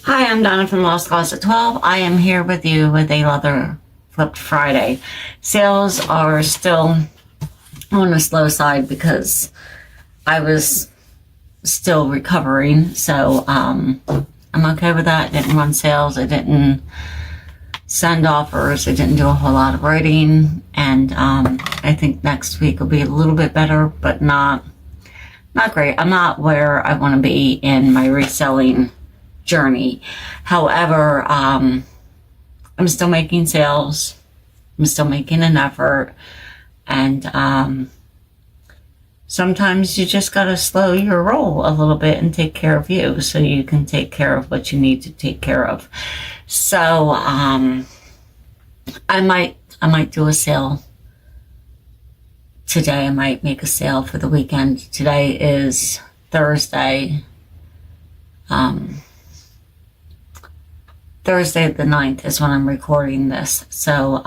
Hi, I'm Donna from Lost Closet 12. I am here with you with a leather flipped Friday. Sales are still on the slow side because I was still recovering. So I'm okay with that. I didn't run sales. I didn't send offers. I didn't do a whole lot of writing. And I think next week will be a little bit better, but not great. I'm not where I want to be in my reselling journey. However, I'm still making sales. I'm still making an effort. And sometimes you just got to slow your roll a little bit and take care of you so you can take care of what you need to take care of. So I might do a sale today. I might make a sale for the weekend. Today is Thursday. Thursday the 9th is when I'm recording this. So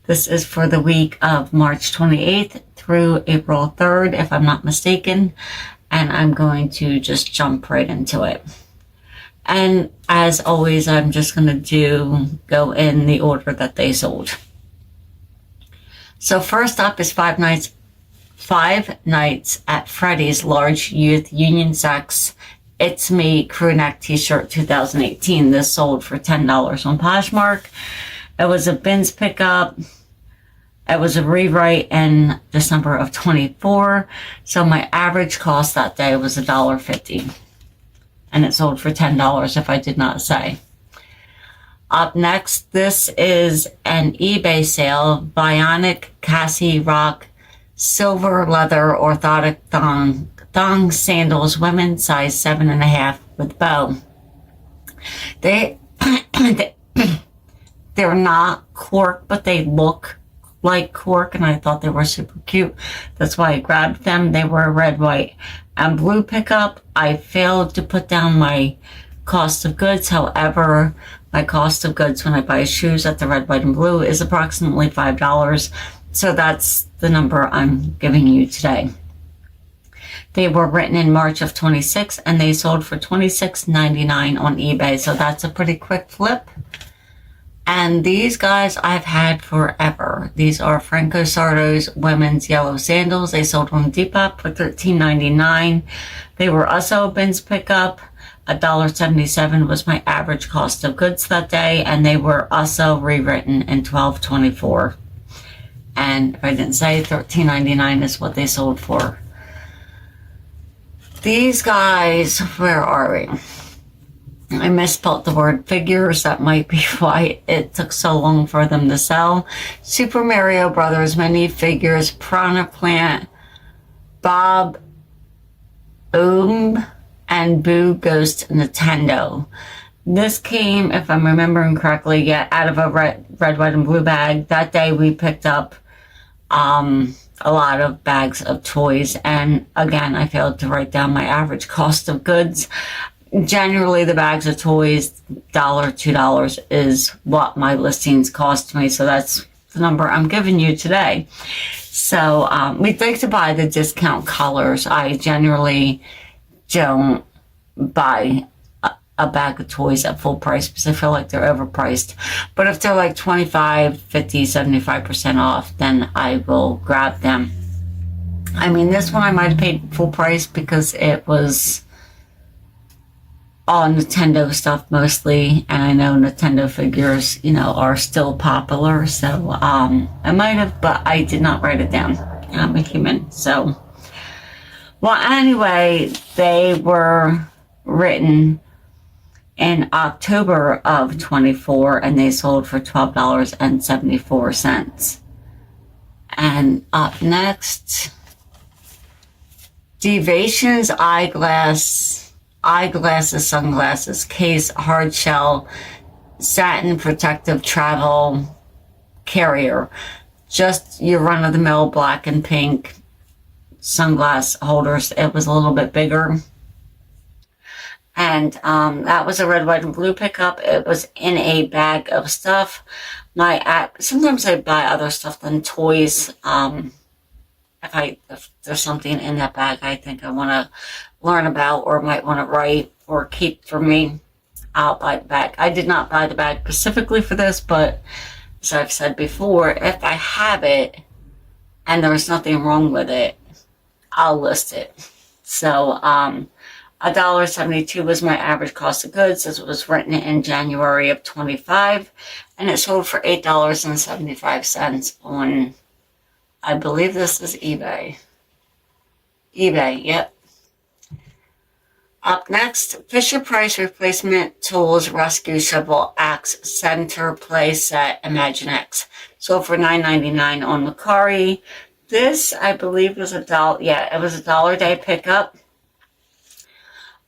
this is for the week of March 28th through April 3rd, if I'm not mistaken. And I'm going to just jump right into it. And as always, I'm just going to go in the order that they sold. So first up is Five Nights at Freddy's Large Youth Unisex It's Me crew neck t-shirt 2018. This sold for $10 on Poshmark. It was a bins pickup. It was a rewrite in December of 24. So my average cost that day was $1.50. And it sold for $10 if I did not say. Up next, this is an eBay sale. Bionic Cassie Rock silver leather orthotic thong sandals, women's size 7.5 with bow. They're not cork, but they look like cork, and I thought they were super cute. That's why I grabbed them. They were red, white, and blue pickup. I failed to put down my cost of goods. However, my cost of goods when I buy shoes at the red, white, and blue is approximately $5. So that's the number I'm giving you today. They were written in March of 26 and they sold for $26.99 on eBay. So that's a pretty quick flip. And these guys I've had forever. These are Franco Sarto's women's yellow sandals. They sold on Depop for $13.99. They were also a bins pickup. $1.77 was my average cost of goods that day. And they were also rewritten in 12.24. And if I didn't say, $13.99 is what they sold for. These guys, where are we? I misspelled the word figures. That might be why it took so long for them to sell. Super Mario Brothers mini figures, Piranha Plant, Bob Oom, and Boo Ghost Nintendo. This came, if I'm remembering correctly, out of a red, white, and blue bag. That day we picked up a lot of bags of toys, and again, I failed to write down my average cost of goods. Generally, the bags of toys, $1, $2 is what my listings cost me, so that's the number I'm giving you today. So we'd like to buy the discount colors. I generally don't buy a bag of toys at full price because I feel like they're overpriced. But if they're like 25, 50, 75% off, then I will grab them. I mean, this one I might have paid full price because it was all Nintendo stuff mostly, and I know Nintendo figures, are still popular. So I might have, but I did not write it down. I'm a human. So, well, anyway, they were written in October of 24, and they sold for $12.74. And up next, Devations eyeglasses, sunglasses, case, hard shell, satin protective travel carrier. Just your run-of-the-mill black and pink sunglass holders. It was a little bit bigger. And that was a red, white, and blue pickup. It was in a bag of stuff. Sometimes I buy other stuff than toys. If there's something in that bag I think I want to learn about or might want to write or keep for me. I'll buy the bag. I did not buy the bag specifically for this, but as I've said before, if I have it and there's nothing wrong with it, I'll list it. So, $1.72 was my average cost of goods. This was written in January of 25, and it sold for $8.75 on, I believe this is eBay. eBay, yep. Up next, Fisher-Price Replacement Tools Rescue Shovel Axe Center Play Set Imaginext. Sold for $9.99 on Mercari. This, I believe, was $1. Yeah, it was $1 a day pickup.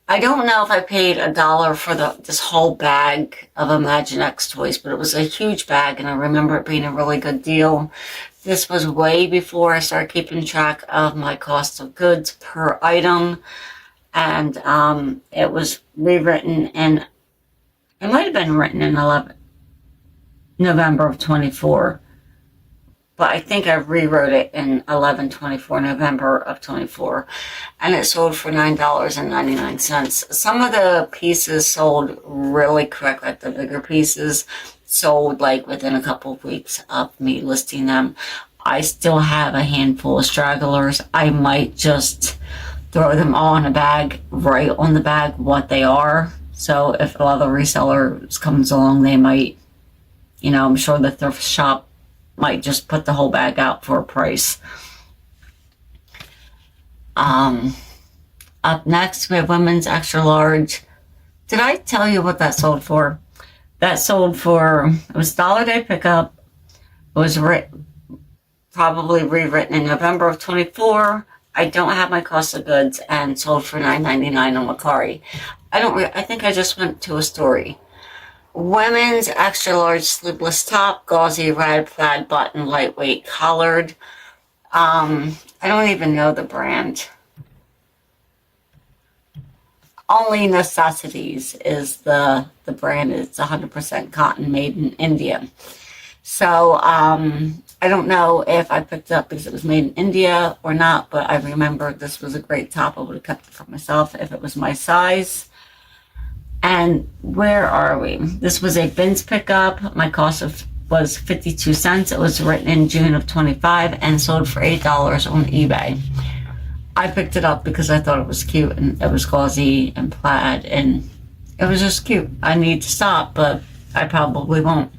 I don't know if I paid $1 for this whole bag of Imaginext toys, but it was a huge bag, and I remember it being a really good deal. This was way before I started keeping track of my cost of goods per item, and it was rewritten in, it might have been written in November of 24. But I think I rewrote it in 11/24, November of 24, and it sold for $9.99. Some of the pieces sold really quick, like the bigger pieces sold like within a couple of weeks of me listing them. I still have a handful of stragglers. I might just throw them all in a bag, write on the bag what they are. So if a lot of resellers comes along, they might, I'm sure the thrift shop might just put the whole bag out for a price. Up next, we have women's extra large. Did I tell you what that sold for? That sold for, it was $1 a day pickup. It was probably rewritten in November of 24. I don't have my cost of goods, and sold for $9.99 on Mercari. I think I just went to a story. Women's extra large sleeveless top, gauzy red plaid button, lightweight collared. I don't even know the brand. Only Necessities is the brand. It's 100% cotton, made in India. So I don't know if I picked it up because it was made in India or not, but I remember this was a great top. I would have kept it for myself if it was my size. And where are we? This was a bins pickup. My cost was 52 cents. It was written in June of 25 and sold for $8 on eBay. I picked it up because I thought it was cute, and it was gauzy and plaid, and it was just cute. I need to stop, but I probably won't.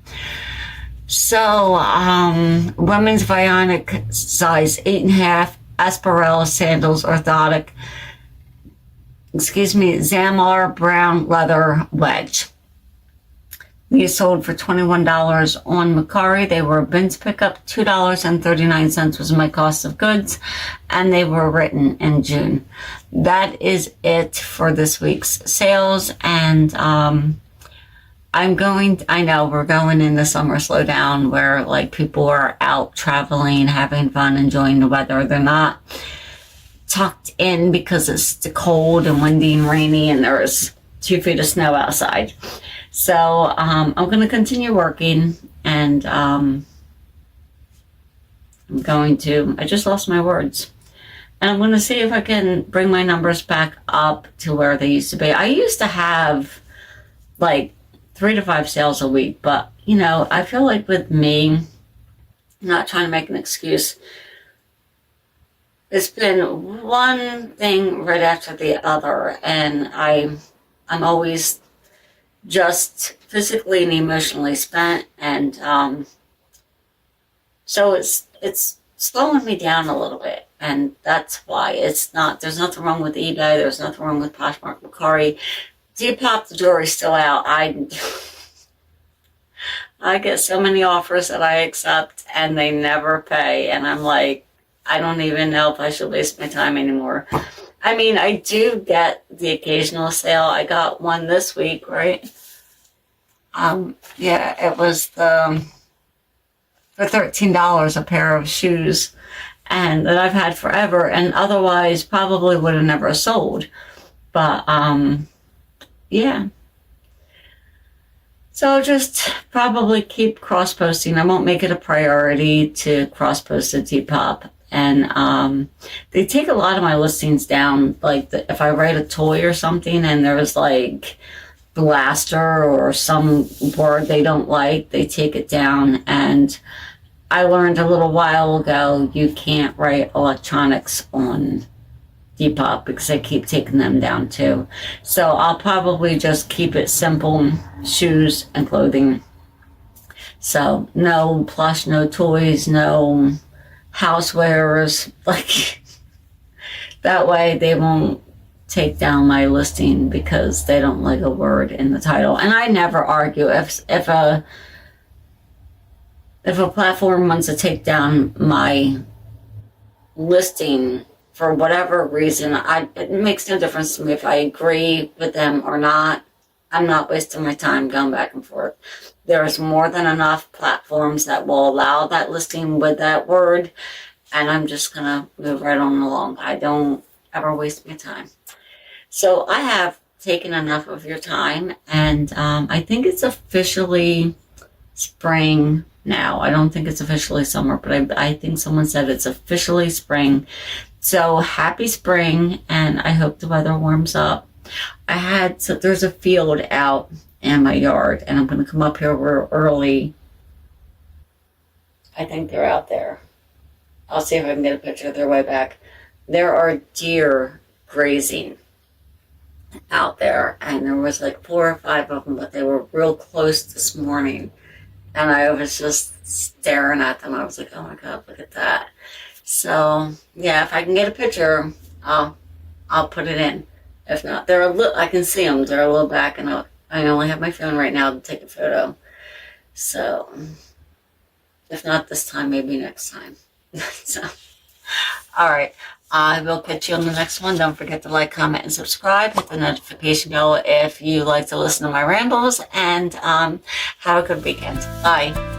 So, women's Vionic size 8.5 Asparella sandals, orthotic. Zamar brown leather wedge. These sold for $21 on Mercari. They were a bins pickup. $2.39 was my cost of goods, and they were written in June. That is it for this week's sales, and I know we're going in the summer slowdown where like people are out traveling, having fun, enjoying the weather. They're not tucked in because it's cold and windy and rainy and there's 2 feet of snow outside. So I'm going to continue working, and I just lost my words. And I'm going to see if I can bring my numbers back up to where they used to be. I used to have like 3 to 5 sales a week, but I feel like with me, I'm not trying to make an excuse, it's been one thing right after the other, and I'm always just physically and emotionally spent, and so it's slowing me down a little bit, and that's why there's nothing wrong with eBay, there's nothing wrong with Poshmark Mercari. Depop, the jury's still out. I get so many offers that I accept, and they never pay, and I'm like, I don't even know if I should waste my time anymore. I mean, I do get the occasional sale. I got one this week, right? It was for $13 a pair of shoes, and that I've had forever, and otherwise probably would have never sold. But yeah. So I'll just probably keep cross-posting. I won't make it a priority to cross-post at Depop. And they take a lot of my listings down. Like if I write a toy or something and there's like blaster or some word they don't like, they take it down. And I learned a little while ago you can't write electronics on Depop because they keep taking them down too. So I'll probably just keep it simple, shoes and clothing. So no plush, no toys, no housewares. Like that way they won't take down my listing because they don't like a word in the title. And I never argue if a platform wants to take down my listing for whatever reason, it makes no difference to me if I agree with them or not. I'm not wasting my time going back and forth. There's more than enough platforms that will allow that listing with that word, and I'm just going to move right on along. I don't ever waste my time. So I have taken enough of your time, and I think it's officially spring now. I don't think it's officially summer, but I think someone said it's officially spring. So happy spring, and I hope the weather warms up. There's a field out in my yard, and I'm going to come up here real early. I think they're out there. I'll see if I can get a picture of their way back. There are deer grazing out there, and there was like 4 or 5 of them, but they were real close this morning, and I was just staring at them. I was like, oh my God, look at that. So yeah, if I can get a picture, I'll put it in. If not, I can see them. They're a little back, and I only have my phone right now to take a photo. So if not this time, maybe next time. So, all right. I will catch you on the next one. Don't forget to like, comment, and subscribe. Hit the notification bell if you like to listen to my rambles. And have a good weekend. Bye.